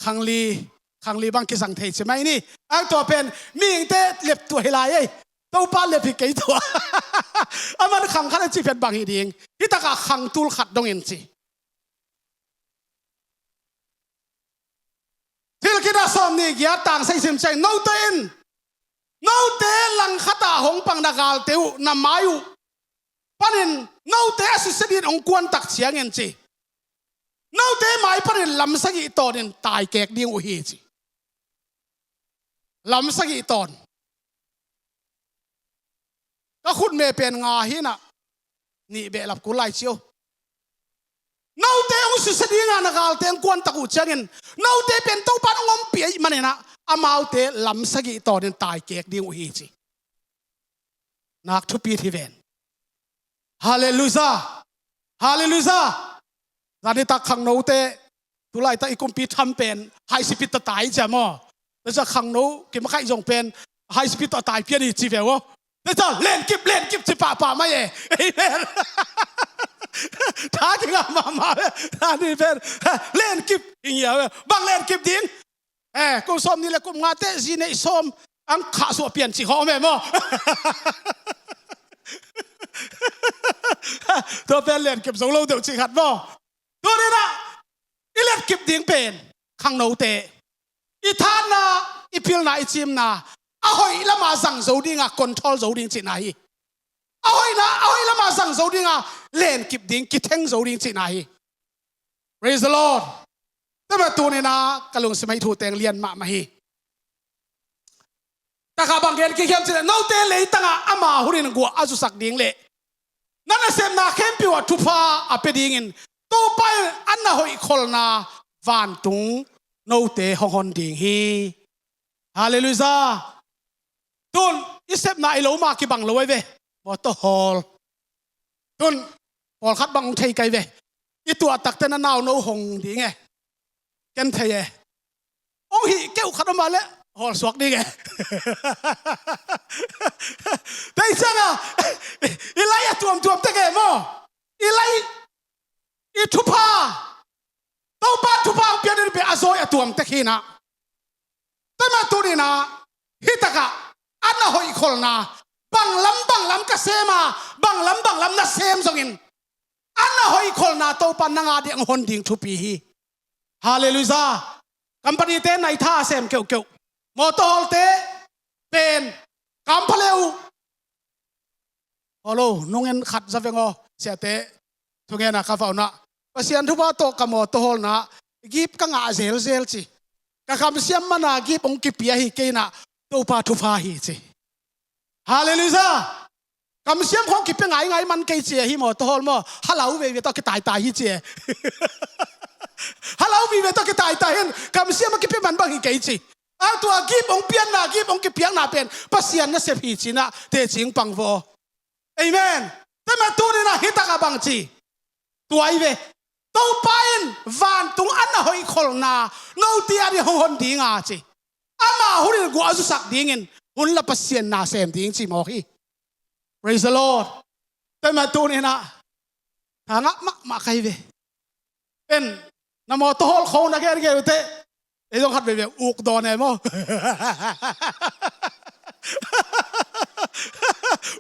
ขังลีบังกิสังไทยใช่ไหมนี่อันตัวเป็นมีอิงเตเล็บตัวเฮลายตัวป้าเล็บพิกไอตัวอันมันขังขันจีเป็นบางฮีดิงที่ตะกะขังตูลขัดดงเงินจีที่เราคิดว่าสอมนี่ยัดต่างใส่ซิมใจโนเตนนาวเตลังขตาหงปังดากาลเตวนามายุปันินนาวเตสุสดินองกวนตักเชียงเงินจีนาวเตหมายปันินลำสักิตอนินตายแกกเดียงอุฮีจีลำสักิตอนก็คุณเมเป็นงาฮินะนี่เบลับกุไลเชียว nau te ong su sedinga nakal te ang kuan taku changin nau te pen to pan ngom pi manena amau te lam sagi to den tai kek ding hi chi nak thu pi thi ven hallelujah hallelujah zani tak khang nau te tulai ta ikum pi tham pen hai sipit ta tai cha mo te cha khang nau ki ma khai jong pen hai sipit ta tai pian hi chi ve wo te cha len kip chi pa ma ye amenท่าที่งามาท่านี่เป็นเล่นกิบอย่างเงี้ยบางเล่นกิบดิ้งกูส้มนี่แหละกูงาเตะจีเนส้มอังขาสวเปลี่ยนสิเขาแม่โมตัวเป็นเล่นกิบสองโลเดียวสิขัดโมตัวนี้นะอีเล่นกิบดิ้งเป็นขังโนเตะอีท่านนะอีพิลนะอีจิมนะอ้าวอีละมาสั่งโจดิ้งอ่ะคอนโทรลโจดิ้งสิไหนอ้าวอีละมาสั่งโจดิ้งอ่ะเล่นกิบดิ้งกิเทงโจดิ้งสิไหน Praise the Lord แต่มาตัวนี้นะกะลุงสมัยถูเตงเรียนมาฮีแต่ข้าบางเกณฑ์ขี้เข้มสิเนี่ยน้องเตเลยตั้งอามาหุ่นกัวอาจุสักดิ้งเละนั่นน่ะเสมนาเข้มพิวทุพาอเปดิ้งตัวไปอันน่ะหอยคนน่ะวันตุงน้องเตหงหอนดิ้งฮีฮาเลลูยาตุนอิเสมนาอิโลมากี่บังเลยเว้บอตฮอลตุนพอคัดบังไทยไกเว้อีตัวตักเตนนาวโนหงดิ้งไงกันไทยองหีเกี่ยวขัดมาแล้วฮอลสวกดิ้งไงแต่จังอ่ะอีไลตัวมตะเกมออีไลอีทุพาตัวบ้านทุพาเปลี่ยนเป็นอาโซยตัวมตะขีนะแต่มาตัวนี้นะฮิตกะอันน่ะหอยคนนะบังล้ำกะเซมาบังล้ำนะเซมซงอินอันน่ะหอยคนนะตัวปันนางอาเดียงหอนดิ่งทุปีฮีฮาเลลูยากัมปนีเต้ในท่าเซมเกี่ยวมอตอลเต้เป็นกัมพะเลวฮัลโหลนุ่งเงินขัดซะเฟงอเสียเต้ทุกเงินนะข้าฟ้านะภาษาทุบะโตกับมอตอลนะกีบกังอาเซลจีกับคำเสียมมันนะกีบองกีเปียฮีเกนะตัวปาทุพาฮีจีฮาเลลูยาคำเสียมของกีบเป็นไงมันเกยเจียฮีมอตอลมั้งฮัลโหลเวต้องกีตายฮีเจียฮัลโหลเวต้องกีตายเห็นคำเสียมมันกีบเป็นมันบางฮีเกยจีตัวกีบองเปียนนะกีบองกีเปียงนะเป็นปัสยานนะเสพีจีนะเตจิงปังโวเอเมนแต่มาตัวนี้นะฮิตกับบังจีตัวไอเวตัวไปนวันตรงอันน่ะหอยคนน่ะโนเตียดิหงดีงาจีอามาหุ่นกูอาจุสักดิ้งหุ่นละปัสยานน่ะเสมดิ้งจีมอฮี Praise the Lord แต่มาตัวนี้นะทางมาใครเวเป็นนโมตโฮลเขานะแกเตะไอ้ต้องขัดไปแบบอุกโดนไงมั้ง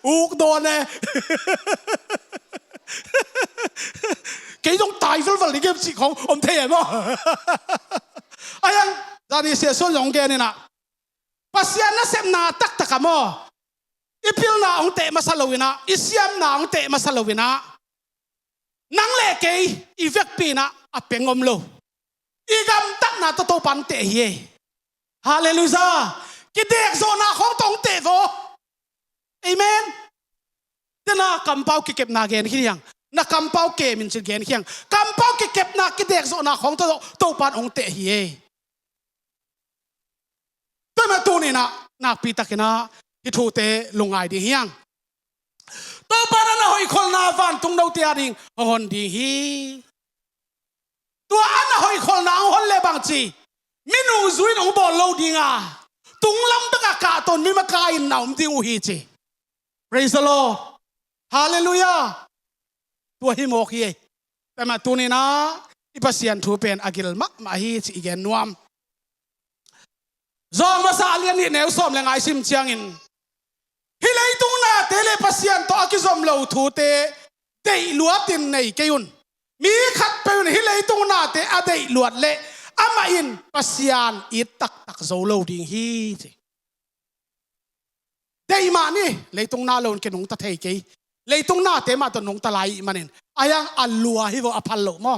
อุกโดนไง幾種大分分你嘅節講我唔聽人喎，哎呀，那你寫信用嘅你啦，Pasian na sem na tak tak mo, ipil na ang te masalawin na, isyam na ang te masalawin na, nang lekay ivek pina apengom lo, igam tak na totopan te hiye, Hallelujah, kidek zo na kong tong te vo, Amen, dena kampaw kikip na gen kiniyang. Na kampaw ke min sin gen khiang kampaw ke kep na ki dek zo na khong to pan ong te hi to ma tu ni na pi takina ki thu te lungai di hiang to pan na hoi khol na van tung no te ading hon di hi to an hoi khol na hon le bang chi minu zui ong bo lo dinga tung lam ta ka ton mi ma ka in na um ding u hi chi praise the Lord hallelujahตัวหิมอกฮีแต่มาตัวนี้นะอีปัสยันทูเป็นอากิลมักมาฮีจีเกนนวมจอมมาซาเลียนนี่แนวซ้อมแรงไอซิมเชียงอินฮิเลตุงนาเตเลปัสยันตัวอากิจอมเหลาทูเตเดยลวดตินในเกยุนมีขัดไปอยู่ฮิเลตุงนาเตอเดยลวดเละอามาอินปัสยันอิดตักโซโลดิงฮีจีเดยมานี่เลยตุงนาโลนเกนุงตะเทยเกยเลยตรงหน้าเตมาตัวนงตะไลมันเองอายังอัลลัวฮิวอพัลโลมอ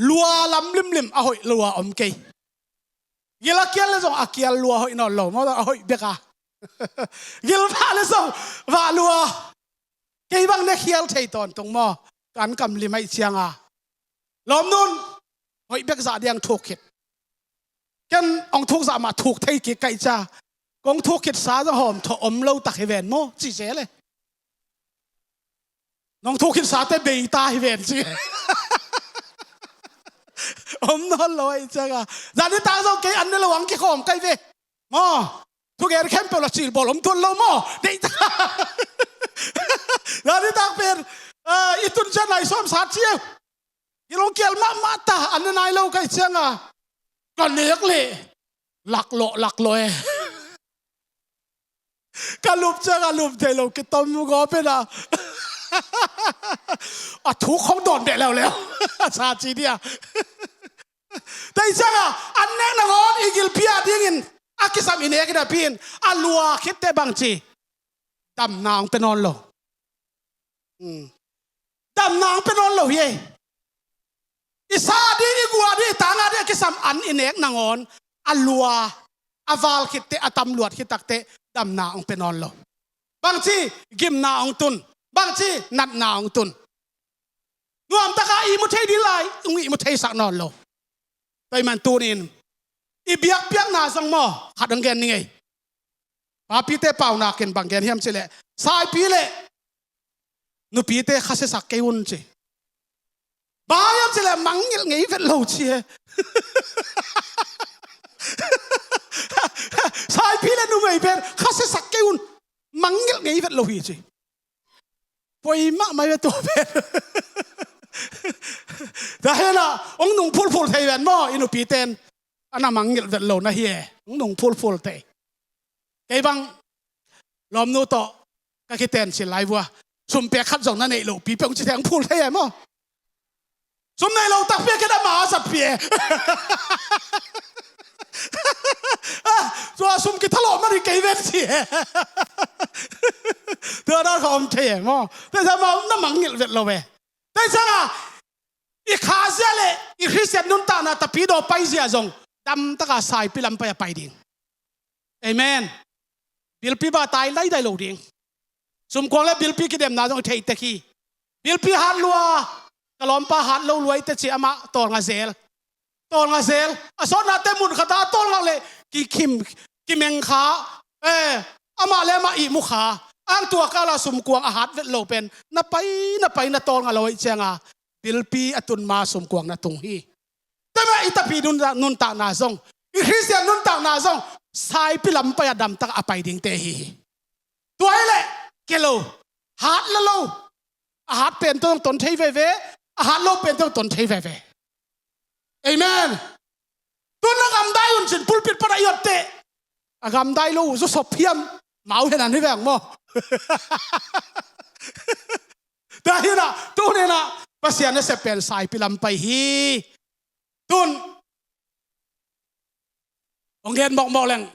ลัวลำลิมอ่ะหอยลัวอมเกยยิลเกียลเลยส่งอาเกียลลัวหอยนอนโลมออ่ะหอยเบกายิลพาเลยส่งว่าลัวเก cái bang này hiel thấy tòn tung mò cán cầm lì mai chiang à lom nun hỏi biết giả điang thuộc hết cái ông thuộc giả mà thuộc thấy cái cha con thuộc hết xa ra hòm thọ lâu tắc hệ vẹn mò chỉ thế này ông thuộc hết xa tới bì ta hệ vẹn chứ nó lôi chắc à giả đi ta sao cái anh nó là cái hòm cái về mò thuộc cái khem pel là chỉ bỏ lom tuôn lâu mò đấy ta giả đi ta bên ít tuần chân này xóm sát chiêu cái lông kia mà ta anh này lâu cái chăng à còn nước lệ lạc lộ cái lụp chăng à lụp thấy lâu cái tôm gõ bên à thú không đòn để leo sát chi đi à đây chăng à anh này là ngon igil pia đi in cái sam in cái đó pin lùa khét té bằng chi đầm nàng bên non lâu đầm nàng bên non lâu ye isa di igua di tanga di kisam an inek nangon alua aval kite atam luat kitakte dam na ang penon lo bangchi gim na ang tun bangchi nat na ang tun nuam taka i mu thei di lai ungi mu thei sak non lo toy man tunin i biak piak na sang mo khat ang gen ni ngai pa pi te pau na ken bang gen hiam chile sai pi le nu pi te khase sak ke un chi bao nhiêu chỉ là mắng nghĩ về lâu chia sai phi là nuôi bên khá sẽ sặc kêu mắng nghĩ về lâu gì bồi mắc mấy tổ bên thế là ông nung phul thầy bên mò inu pi tên anh mắng nghĩ về lâu na hiề ông nung phul thầy cái băng lom nu to cái tên chỉ lại vừa sum pe khát dòng na này lâu pi bông chỉ thằng phul thầy mò sum này lâu tắc biết cái đó mà sập bìa, rồi sum cái thằng lọ mà đi cây vẹt gì, thưa đó không thể mà, tại sao mà nó mắng nghịch vẹt lâu về, tại sao à, ít khá dễ lệ, ít Christian nun ta na tập đi đồ bay gì à dòng, đâm tất cả sai pi làm bay đi, amen, bil pi ba tai lấy đại lâu đi, sum quăng lại bil pi cái đêm nào dòng thấy teki, bil pi hát lúa cái lom pa hạt lâu lùi tới chị ama tol ngà zel à số nát tem mun khata tol ngà lệ kim meng khá ama lệ ma i mu khá ang tua kala sum kuang hạt vết lâu pen na pai na tol ngà loi chang à bilpi atun ma sum kuang na tung hiแต่มาitapi nun ta na zong i Christian nun ta na zong sai pi lam pa dam tak apai ding te hi tuai lệ kelo hạt la lâu hạt pen tong ton thei ve hạt lâu bên trong tuần thấy về, amen. Tuần nó gam đai un chín pulpit para yết tệ, gam đai lâu rồi sập hiam máu thế nào thế vậy mo, đây là tuần này là Pasian nó sẽ pen sai pilam pai hi, tuần ông gen mọc leng,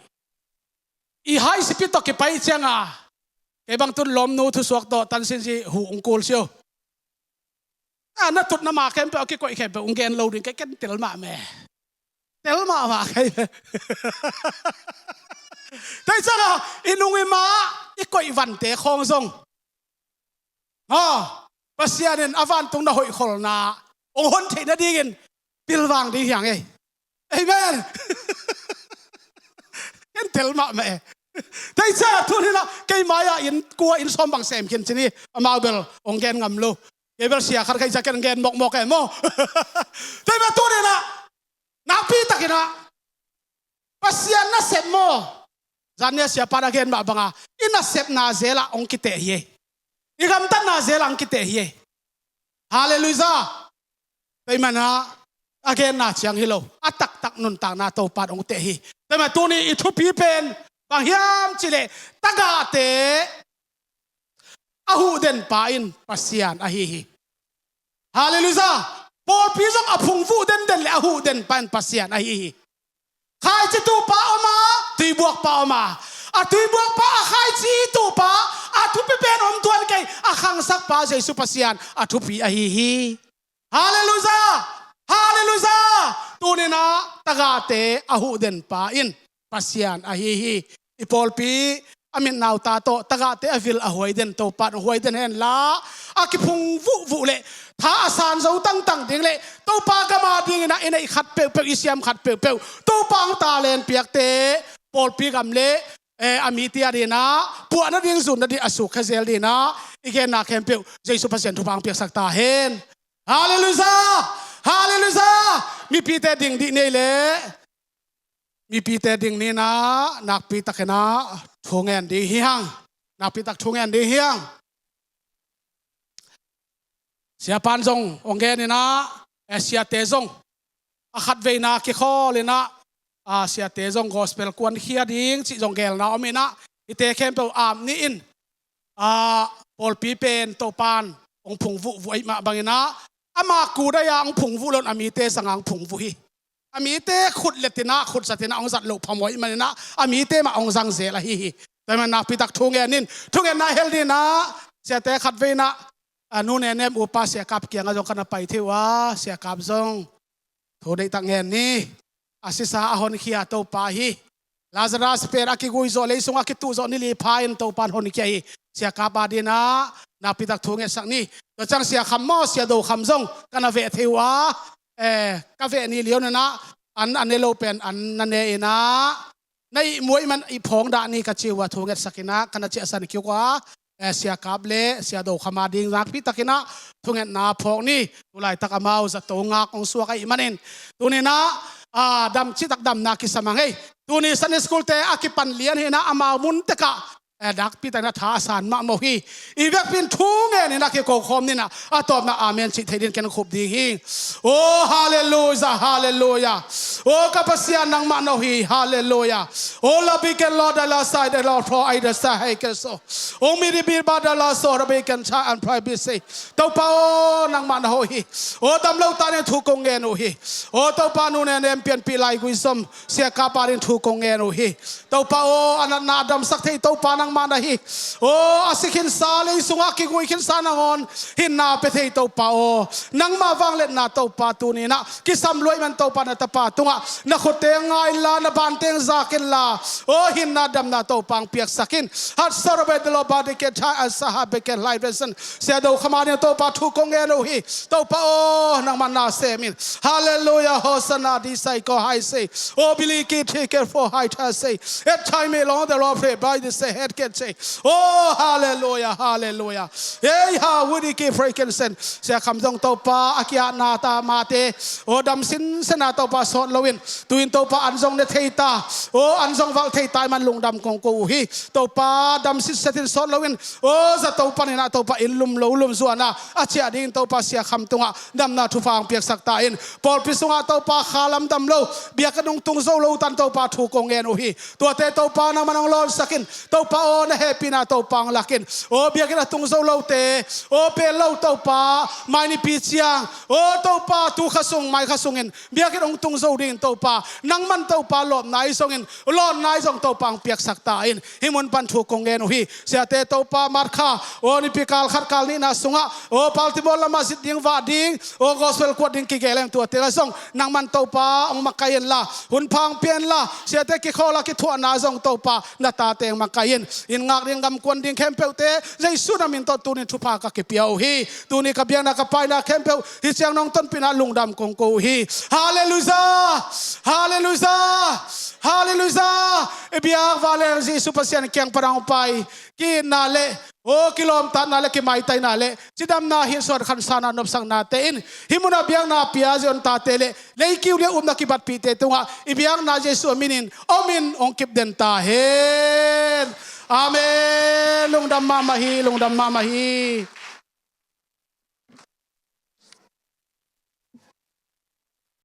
i hai sipit to cái pai chăng à, cái bang tuần lom nu thu suak to tan sin si hu ông kol siêu. Nó tụt nó mà cái quậy cái ông gen lâu đến cái tel mà mẹ tel mà cái tại sao à inung mà cái quậy vằn té khong sông Pasian nên avan tung nó hội khổ na ông hôn thấy nó đi gen pil vàng đi hàng ấy amen cái tel mà mẹ tại sao thôi thì là cái máy in cua in xóm bằng xem kiến chi mà bel ông gen ngầm lâu cái bữa xia khát cái chắc cái gen mọc cái mo, thế mà tôi này là nạp pi tắc cái na, Pasian na sep mo, zannya siapa ada gen bang ah, ina sep na zela ong kita ye, ikam tan na zela ong kita ye, haleluya, thế mà na again na chiang hilo, atak tak nun tang na tau pad ong te hi, thế mà tôi này itu pi pen, bang hiam chile, Tagah te Ahuh Denpa in Pasian Ahihi. Hallelujah. Paul pisong apung vu den le Ahuh Denpa in Pasian Ahihi. Khai chi tu pa oma, tui buak pa oma. A tui buak pa a khai chi tu pa, a tu pi pen om tuan kay a khang sak pa Jesu Pasian a tu pi Ahihi. Hallelujah. Hallelujah. Tunina Tagah te Ahuh Denpa in Pasian Ahihi. I Paul pi amin nau ta to taga te avil Ahuh den to pan Ahuh den hen la akipung vu le tha asan zo tang ding le to pa gama ding na ina khat pe isiam khat pe to pang ta len piak te pol pi gam le amiti arena puana ding zun na di asu khazel dina igen na kem pe Jesu Pasian thu pang piak sak ta hen hallelujah mi pi te ding di nei le mi pi te ding ni na nak pi takena thungen di hiang nak pi tak thungen di hiang sia pan zong onge ni na sia te zong akhat ve na ki kho le na sia te zong gospel kwan khia ding chi zong gel na omina ite khem to am ni in pol pi pen to pan ong phung vu ai ma bangina ama ku da yang phung vu lon ami te sangang phung vu hi ami te khut letina khut satina ong zat lo phamoi manina ami te ma ong zang zela hi ta man nak pitak thungen na healthy na sia te khat ve na anu ne nem upa sia kap kiang azong kana pai thewa sia kap zong tho dei tak ngen ni asisa ahon khia to pa hi Lazarus per akigui zo le sunga ki tu zo ni li phain to pan hon ki hi sia kap adina na pitak thunge sak ni to chang sia khammo sia do khamzong kana ve thewa ka ve ni lion na an elo pen an nane ina nei moi man I phong da ni ka chiwa thunge sakina kana chi asan ki kwa sia kable sia do khama ding rak pi takina thungen na phong ni tulai takamau za to nga kong suwa kai manin tunina dam chi tak dam na ki samangai tuni san school te akipan lian hina ama mun te ka dak pi tak na tha san ma mo hi ibek pin thunge ni na ki ko khom ni na atop na amen chi thedin ken khop di hi oh hallelujah oh kapasian nang ma no hi hallelujah oh la bi ken lord la side the lord for either side ken so oh mi di bir ba da la so ra be ken cha and private say to pa oh nang ma no hi oh tam lo ta ne thu kong nge no hi oh to pa nu ne nem pian pi lai gui som sia ka pa rin thu kong nge no hi to pa oh anan na dam sak thei to pa mana hi oh asikin sale sunga ki gui kin sanangon hin na pe thei to pa o nang ma wang let na to pa tu ni na ki sam loi man to pa na ta pa tunga na khote ngai la na ban teng zakin la oh hin na dam na to pang piak sakin hat sorbe de lo ba de ke tha asaha be ke live lesson se do khama ni to pa thu kong e no hi to pa o nang man na se min hallelujah hosana di sai ko hai say oh bili ki take care for height has say at time along the lord pray by the say head can say oh hallelujah hey ha wudi ki frequency se kham jong to pa akia na ta ma te oh dam sin sena to pa sot lowin tuin to pa anjong ne theita oh anjong wal theita man lung dam kong ko hi to pa dam sin setin sot lowin oh za to pa na to pa in lum lo lum zuana achia ding to pa sia kham tunga dam na thu fang piak sak ta in pol pisunga to pa khalam dam lo bia ka dong tung zo lo tan to pa thu kong en hi to te to pa na manong lol sakin to pa o na happy na to pang lakin o bia ka tung zo lo te o pe lo to pa mai ni pi chiang o to pa tu khasung mai khasungin bia ka dong tung zo ding to pa nang man to pa lop nai songin lon nai song to pang piak sak ta in himun pan thu kong en hi sia te to pa mar kha o ni pi kal khat kal ni na sunga o paltibol la masjid ding va ding o gospel kwat ding ki gelem tu te la song nang man to pa ong makayen la hun phang pian la sia te ki khola ki thu na song to pa na ta teng makayen in ngak ring gam kon ding kempeu te Jesu na min to tu ni thu pa ka ke piao hi tu ni ka biang na ka pai na kempeu hi chiang nong ton pina lungdam kong ko hi hallelujah e biang valen Jesu Pasian kyang parang pai ki na le o kilom ta na le ki mai tai na le chidam na hin sor khan sana nop sang na te in himuna biang na pia jon ta te le kiu le na ki bat pi te tunga i biang na Jesu minin omin ong kip den ta hen amen lungdam mamahi